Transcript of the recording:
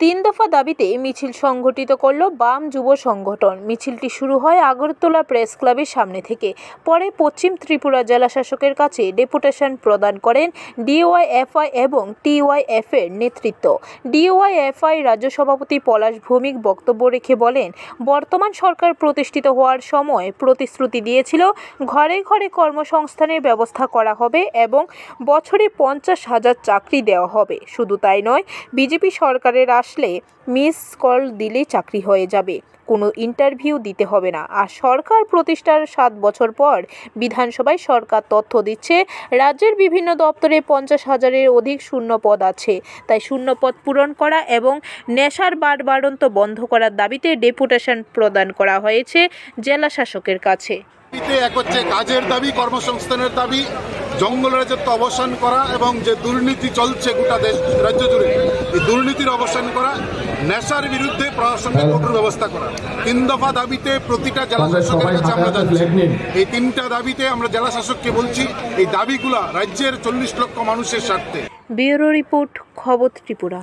তিন দফা দাবিতে মিছিল সংগঠিত করল বাম যুব সংগঠন। মিছিলটি শুরু হয় আগরতলা প্রেস ক্লাবের সামনে থেকে। পরে পশ্চিম ত্রিপুরা জেলা শাসকের কাছে ডেপুটেশন প্রদান করেন ডিওয়াইএফআই এবং টিওয়াইএফ এর নেতৃত্ব। ডিওয়াইএফআই রাজ্য সভাপতি পলাশ ভৌমিক বক্তব্য রেখে বলেন, বর্তমান সরকার প্রতিষ্ঠিত হওয়ার সময় প্রতিশ্রুতি দিয়েছিল ঘরে ঘরে কর্মসংস্থানের ব্যবস্থা করা হবে এবং বছরে 50,000 চাকরি দেওয়া হবে। শুধু তাই নয়, বিজেপি সরকারের আসলে মিস কল দিলেই চাকরি হয়ে যাবে, কোনো ইন্টারভিউ দিতে হবে না। আর সরকার প্রতিষ্ঠার 7 বছর পর বিধানসভায় সরকার তথ্য দিচ্ছে রাজ্যের বিভিন্ন দপ্তরে 50,000-এর অধিক শূন্য পদ আছে। তাই শূন্য পদ পূরণ করা এবং নেশার বাড়বাড়ন্ত বন্ধ করার দাবিতে ডেপুটেশন প্রদান করা হয়েছে জেলা শাসকের কাছে। এক হচ্ছে কাজের দাবি, কর্মসংস্থানের দাবি, জঙ্গল রাজত্ব অবসান করা এবং যে দুর্নীতি চলছে গোটা দেশ রাজ্য জুড়ে, এই দুর্নীতির অবসান করা, নেশার বিরুদ্ধে প্রশাসনিক কঠোর ব্যবস্থা করা। 3 দফা দাবিতে প্রতিটা জেলা শাসকের কাছে আমরা যাচ্ছি। এই 3টা দাবিতে আমরা জেলা শাসককে বলছি, এই দাবিগুলা রাজ্যের 40 লক্ষ মানুষের স্বার্থে। ব্যুরো রিপোর্ট, খবর ত্রিপুরা।